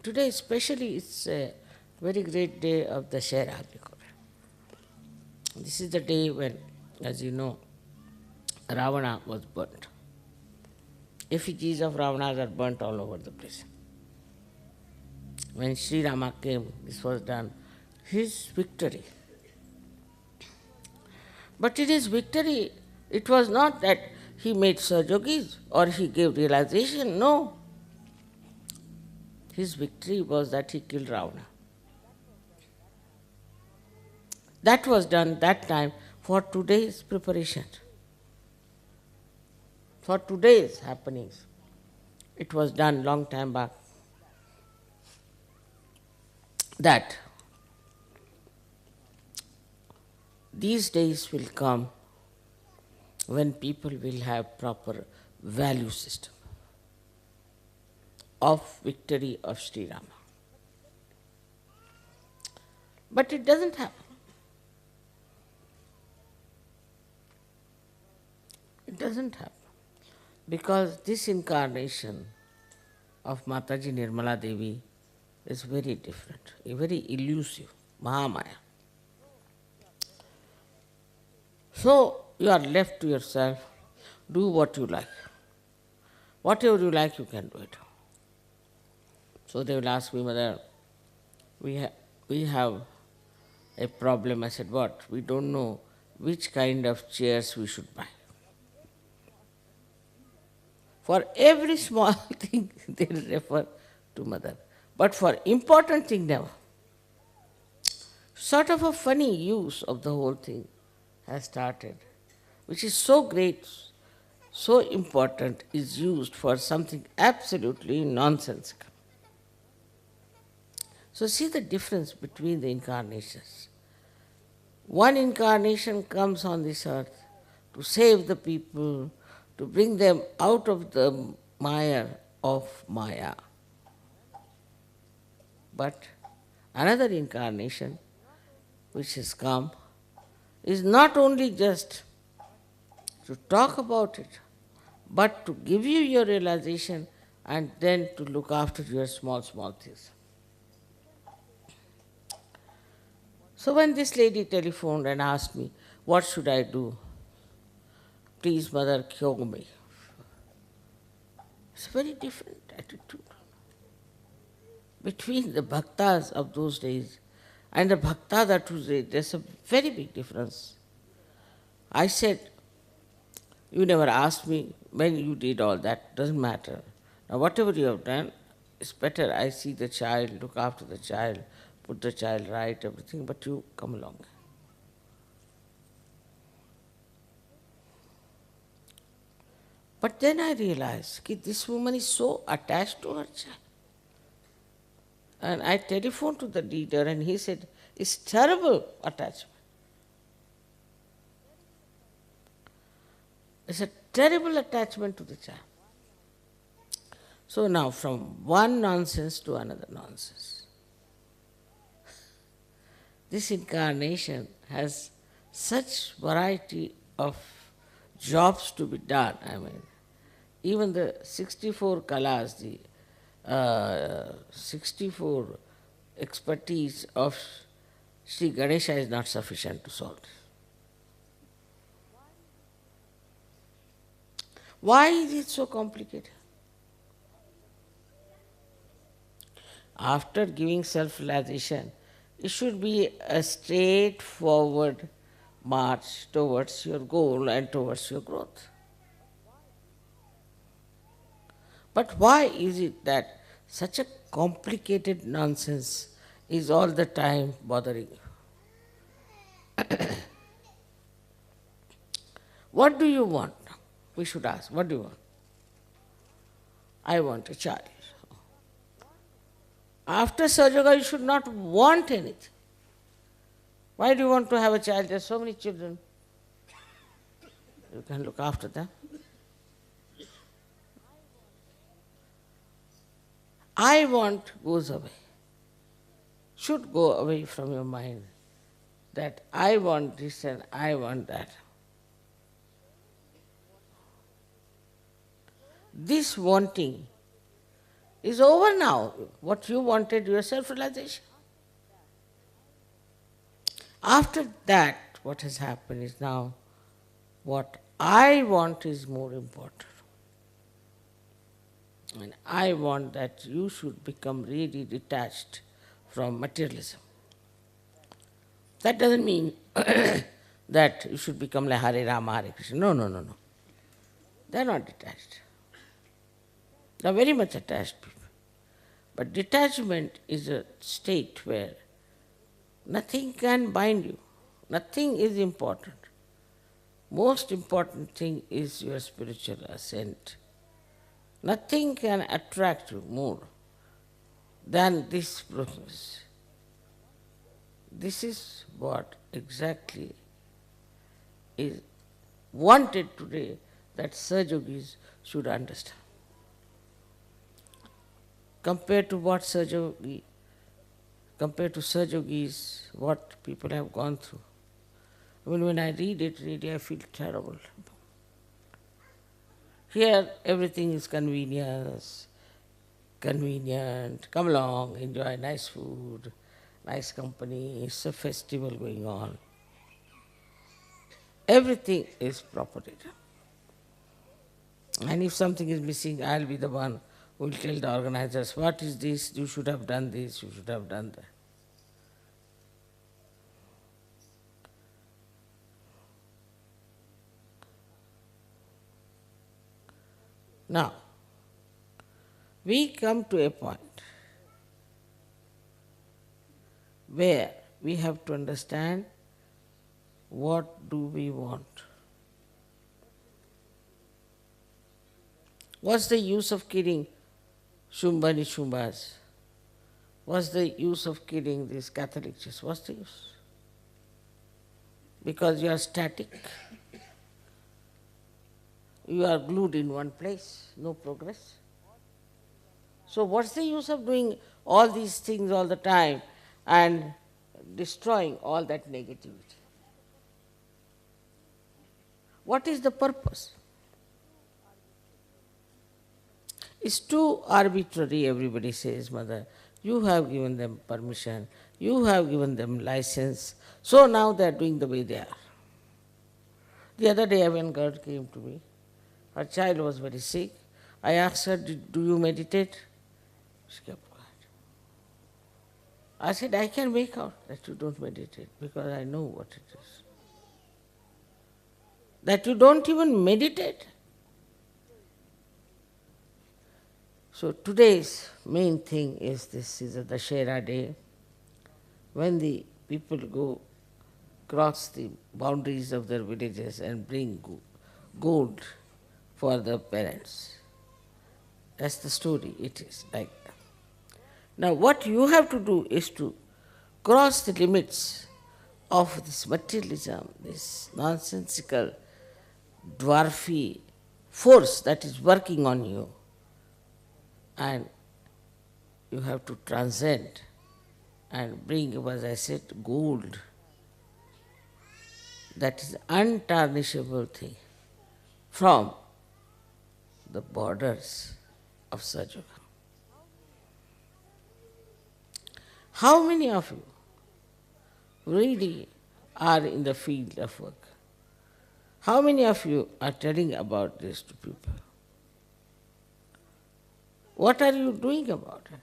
Today especially it's a very great day of Dusshehra. This is the day when, as you know, Ravana was burnt. Effigies of Ravanas are burnt all over the place. When Sri Rama came, this was done. His victory. But in his victory, it was not that he made Sahajogis or he gave realization. No. His victory was that he killed Ravana. That was done that time for today's preparation, for today's happenings. It was done long time back. That these days will come when people will have proper value system of victory of Sri Rama. But it doesn't happen. It doesn't happen. Because this incarnation of Mataji Nirmala Devi is very different, very elusive, Mahamaya. So you are left to yourself, do what you like. Whatever you like, you can do it. So they will ask me, Mother, we have a problem. I said, what? We don't know which kind of chairs we should buy. For every small thing, they refer to Mother. But for important thing, never. Sort of a funny use of the whole thing has started, which is so great, so important, is used for something absolutely nonsensical. So see the difference between the incarnations. One incarnation comes on this earth to save the people, to bring them out of the mire of Maya. But another incarnation which has come is not only just to talk about it, but to give you your realization and then to look after your small, small things. So when this lady telephoned and asked me, what should I do? Please, Mother, cure me. It's a very different attitude between the bhaktas of those days and the bhaktas of today. There's a very big difference. I said, you never asked me when you did all that, doesn't matter. Now whatever you have done, it's better. I see the child, look after the child, put the child right, everything, but you come along. But then I realized that this woman is so attached to her child. And I telephoned to the leader and he said, it's terrible attachment. It's a terrible attachment to the child. So now from one nonsense to another nonsense. This incarnation has such variety of jobs to be done. I mean, even the 64 kalas, the 64 expertise of Sri Ganesha is not sufficient to solve this. Why is it so complicated? After giving self-realization, it should be a straightforward march towards your goal and towards your growth. But why is it that such a complicated nonsense is all the time bothering you? What do you want? We should ask, what do you want? I want a child. After Sahajoga, you should not want anything. Why do you want to have a child? There are so many children. You can look after them. I want goes away. Should go away from your mind that I want this and I want that. This wanting is over now. What you wanted, your self-realization. After that, what has happened is now what I want is more important. And I want that you should become really detached from materialism. That doesn't mean that you should become like Hare Rama, Hare Krishna. No, no, no, no. They are not detached. They are very much attached people. But detachment is a state where nothing can bind you. Nothing is important. Most important thing is your spiritual ascent. Nothing can attract you more than this process. This is what exactly is wanted today that Sajogis should understand. Compared to Sajogis, what people have gone through. I mean, when I read it, really I feel terrible. Here everything is convenience, convenient, come along, enjoy nice food, nice company, it's a festival going on. Everything is property. And if something is missing, I'll be the one who will tell the organizers, what is this, you should have done this, you should have done that. Now, we come to a point where we have to understand what do we want. What's the use of killing Shumba Nishumbas? What's the use of killing these Catholic churches? What's the use? Because you are static. You are glued in one place, no progress. So what's the use of doing all these things all the time and destroying all that negativity? What is the purpose? It's too arbitrary, everybody says, Mother. You have given them permission, you have given them license, so now they are doing the way they are. The other day when girl came to me, her child was very sick. I asked her, do you meditate? She kept quiet. I said, I can make out that you don't meditate because I know what it is. That you don't even meditate. So today's main thing is this is a Dusshehra day, when the people go cross the boundaries of their villages and bring gold for the parents. That's the story, it is like that. Now what you have to do is to cross the limits of this materialism, this nonsensical, dwarfy force that is working on you. And you have to transcend and bring, as I said, gold. That is untarnishable thing from the borders of Sajoga. How many of you really are in the field of work? How many of you are telling about this to people? What are you doing about it?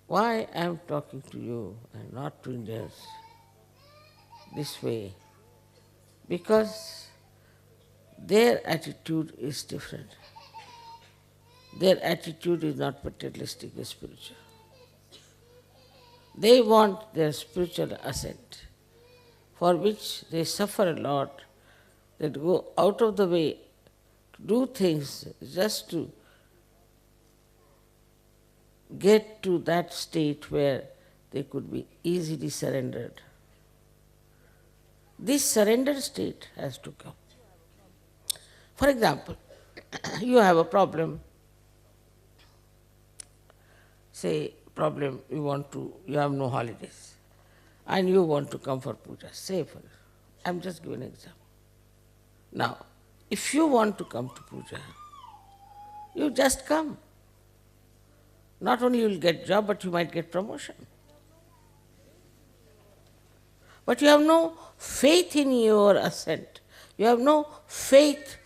Why I am talking to you and not to Indians this way? Because their attitude is different. Their attitude is not materialistic, it's spiritual. They want their spiritual ascent, for which they suffer a lot, that go out of the way to do things just to get to that state where they could be easily surrendered. This surrender state has to come. For example, you have a problem, say problem you have no holidays and you want to come for puja, say for I'm just giving an example. Now, if you want to come to puja, you just come. Not only you'll get job, but you might get promotion. But you have no faith in your ascent. You have no faith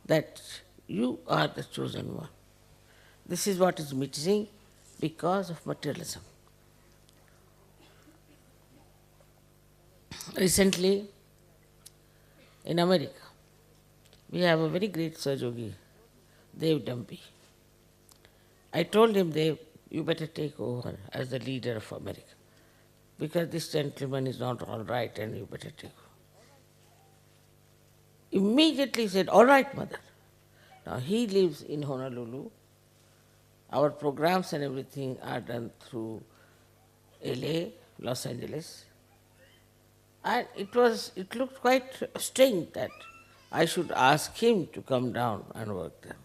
that you are the chosen one. This is what is missing because of materialism. Recently, in America, we have a very great Sahajogi, Dev Dampi. I told him, Dev, you better take over as the leader of America, because this gentleman is not all right and you better take over. Immediately he said, all right, mother. Now he lives in Honolulu. Our programs and everything are done through LA, Los Angeles. And it looked quite strange that I should ask him to come down and work there.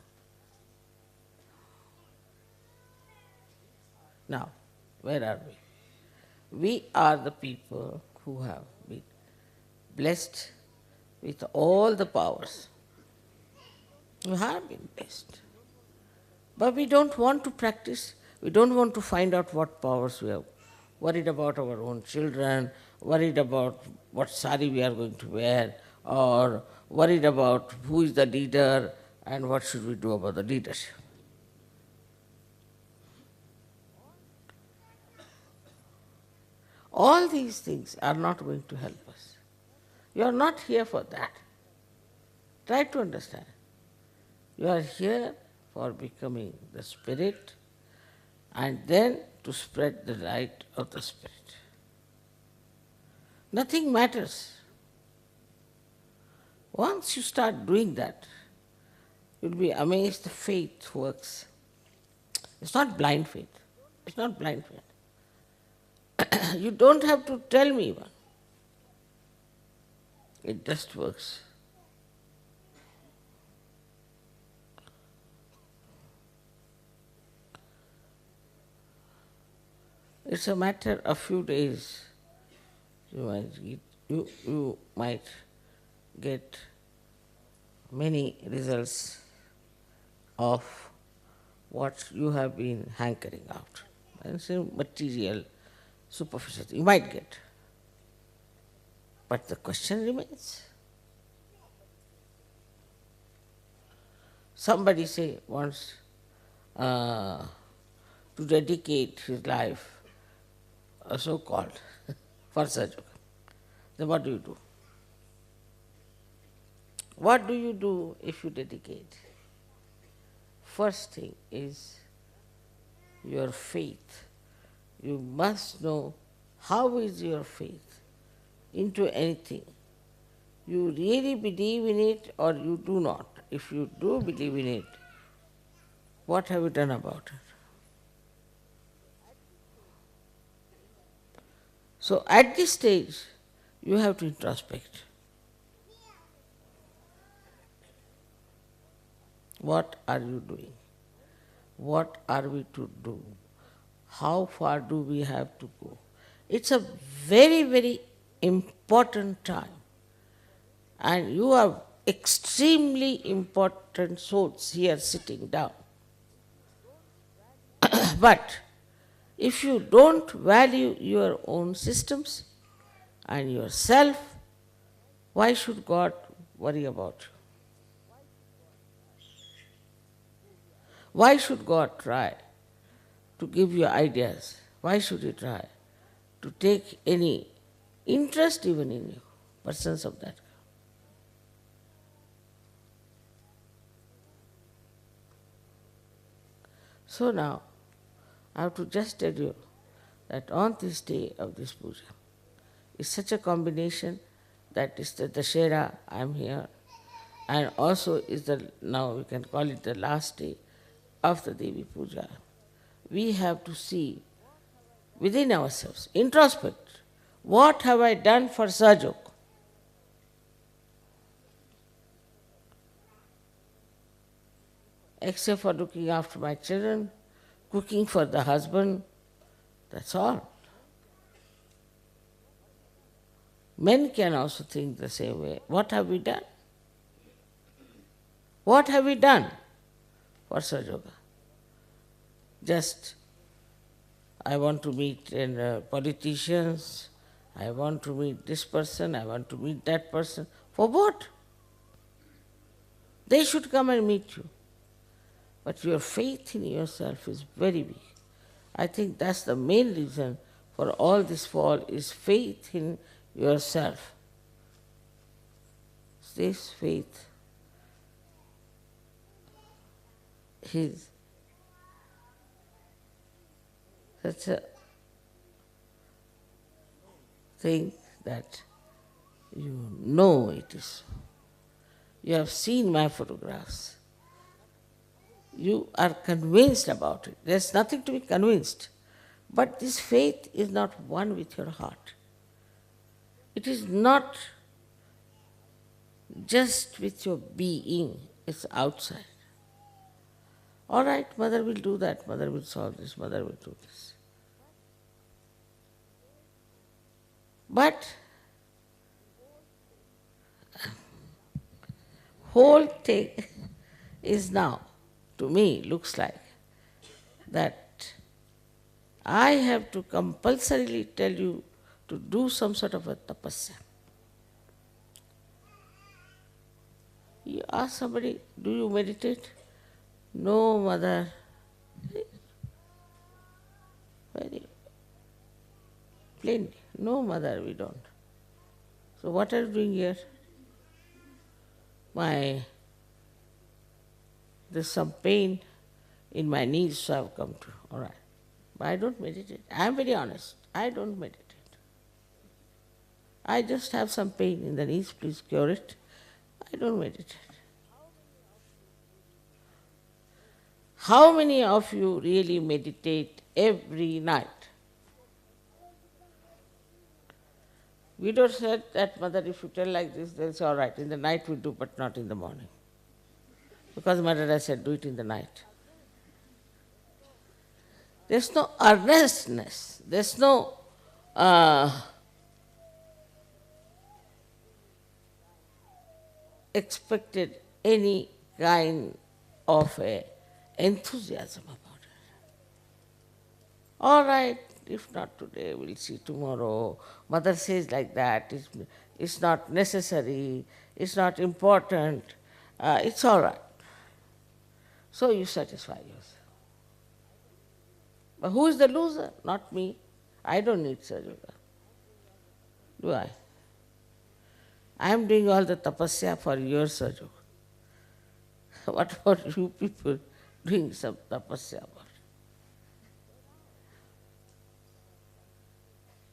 Now, where are we? We are the people who have been blessed with all the powers. We have been blessed. But we don't want to practice. We don't want to find out what powers we have. Worried about our own children, worried about what sari we are going to wear, or worried about who is the leader and what should we do about the leadership. All these things are not going to help us. You are not here for that. Try to understand. You are here for becoming the spirit and then to spread the light of the spirit. Nothing matters. Once you start doing that, you'll be amazed the faith works. It's not blind faith. It's not blind faith. You don't have to tell me even. It just works. It's a matter of few days. You might get many results of what you have been hankering out. And some material, superficial, you might get. But the question remains. Somebody wants to dedicate his life, so-called, for Sahajoga. Then what do you do? What do you do if you dedicate? First thing is your faith. You must know how is your faith into anything. You really believe in it or you do not. If you do believe in it, what have you done about it? So at this stage, you have to introspect. What are you doing? What are we to do? How far do we have to go? It's a very, very important time. And you are extremely important souls here sitting down. But if you don't value your own systems and yourself, why should God worry about you? Why should God try to give you ideas? Why should He try to take any interest even in you, persons of that kind? So now, I have to just tell you that on this day of this puja, it's such a combination that is the Dusshehra, I am here, and also is now we can call it the last day of the Devi Puja. We have to see within ourselves, introspect, what have I done for Sahajoga? Except for looking after my children, cooking for the husband, that's all. Men can also think the same way. What have we done? What have we done for Sahaja? Just, I want to meet politicians, I want to meet this person, I want to meet that person. For what? They should come and meet you. But your faith in yourself is very weak. I think that's the main reason for all this fall is faith in yourself. This faith is such a thing that you know it is so. You have seen my photographs. You are convinced about it. There's nothing to be convinced. But this faith is not one with your heart. It is not just with your being, it's outside. All right, mother will do that, mother will solve this, mother will do this. But whole thing is now, to me, looks like that I have to compulsorily tell you to do some sort of a tapasya. You ask somebody, do you meditate? No, mother. Very plainly, no, mother, we don't. So what are you doing here? There's some pain in my knees, so I've come to. All right. But I don't meditate. I'm very honest. I don't meditate. I just have some pain in the knees, please cure it. I don't meditate. How many of you really meditate every night? Widow said that, mother, if you tell like this, they'll say, all right, in the night we do, but not in the morning. Because mother, I said, do it in the night. There's no earnestness. There's no expected any kind of a enthusiasm about it. All right, if not today, we'll see tomorrow. Mother says like that, it's not necessary, it's not important, it's all right. So you satisfy yourself. But who is the loser? Not me. I don't need Sahaja. Do I? I am doing all the tapasya for your Sahaja. What about you people doing some tapasya about it?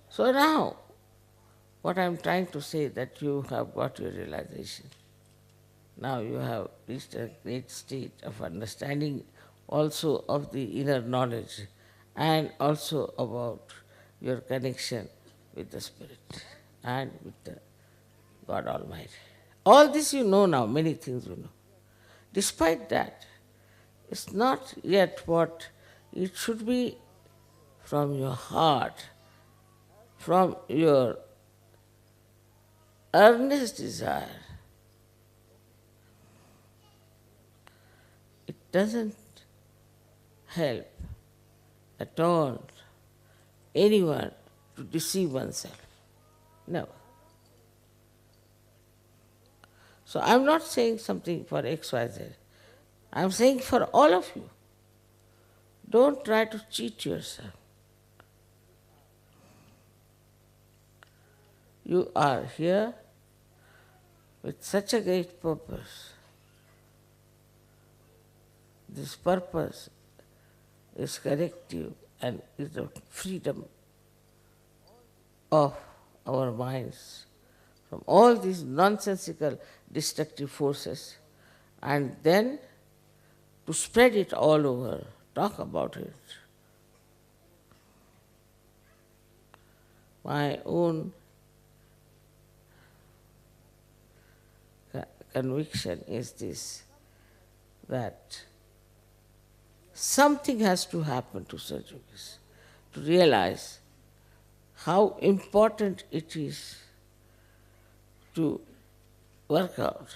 So now, what I am trying to say that you have got your realization. Now you have reached a great state of understanding also of the inner knowledge and also about your connection with the Spirit and with the God Almighty. All this you know now, many things you know. Despite that, it's not yet what it should be from your heart, from your earnest desire. It doesn't help at all anyone to deceive oneself. Never. So I'm not saying something for XYZ. I'm saying for all of you. Don't try to cheat yourself. You are here with such a great purpose. This purpose is corrective and is the freedom of our minds from all these nonsensical destructive forces, and then to spread it all over, talk about it. My own conviction is this, that something has to happen to such yogis to realize how important it is to work out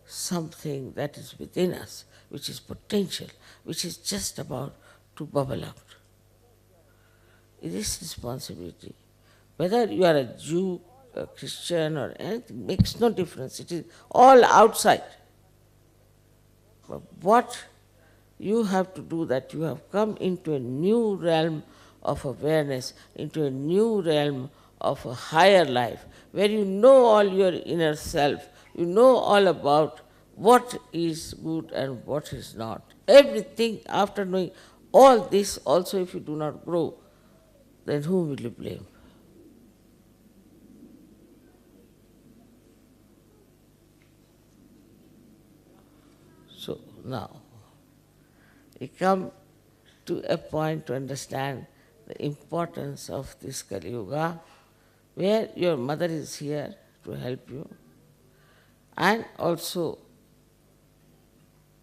something that is within us, which is potential, which is just about to bubble out. It is responsibility. Whether you are a Jew, a Christian or anything, makes no difference. It is all outside. But what you have to do, that you have come into a new realm of awareness, into a new realm of a higher life, where you know all your inner self, you know all about what is good and what is not. Everything, after knowing all this, also if you do not grow, then whom will you blame? So now, we come to a point to understand the importance of this Kali Yuga, where your mother is here to help you and also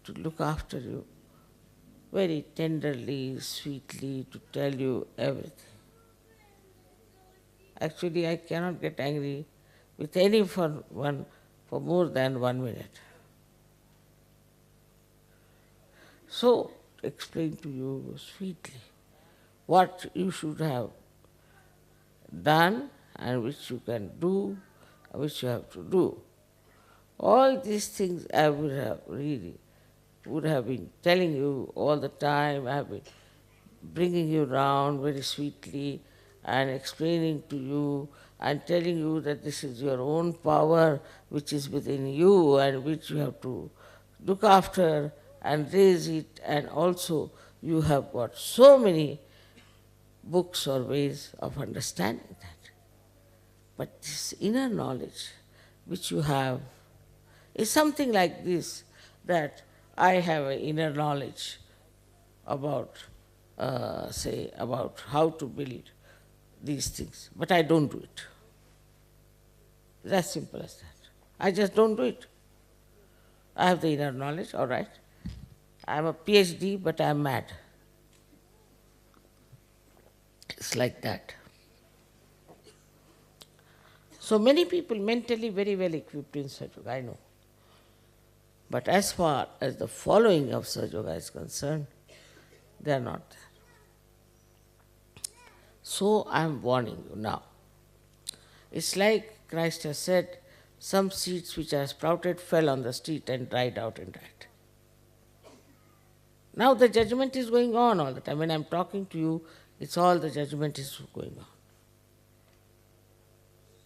to look after you very tenderly, sweetly, to tell you everything. Actually, I cannot get angry with anyone for more than 1 minute. So, explain to you sweetly what you should have done and which you can do, and which you have to do. All these things I would have been telling you all the time. I have been bringing you round very sweetly and explaining to you and telling you that this is your own power which is within you and which you have to look after and raise it, and also you have got so many books or ways of understanding that. But this inner knowledge which you have is something like this, that I have an inner knowledge about, say, about how to build these things, but I don't do it. It's as simple as that. I just don't do it. I have the inner knowledge, all right. I am a PhD, but I am mad. It's like that. So many people mentally very well equipped in Sahaja Yoga, I know. But as far as the following of Sahaja Yoga is concerned, they are not there. So I am warning you now. It's like Christ has said, some seeds which are sprouted fell on the street and dried out and died. Now the judgment is going on all the time. When I am talking to you, it's all the judgment is going on.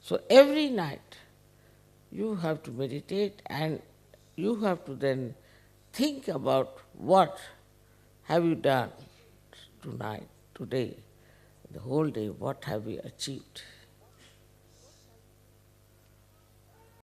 So every night you have to meditate and you have to then think about what have you done tonight, today, the whole day, what have you achieved.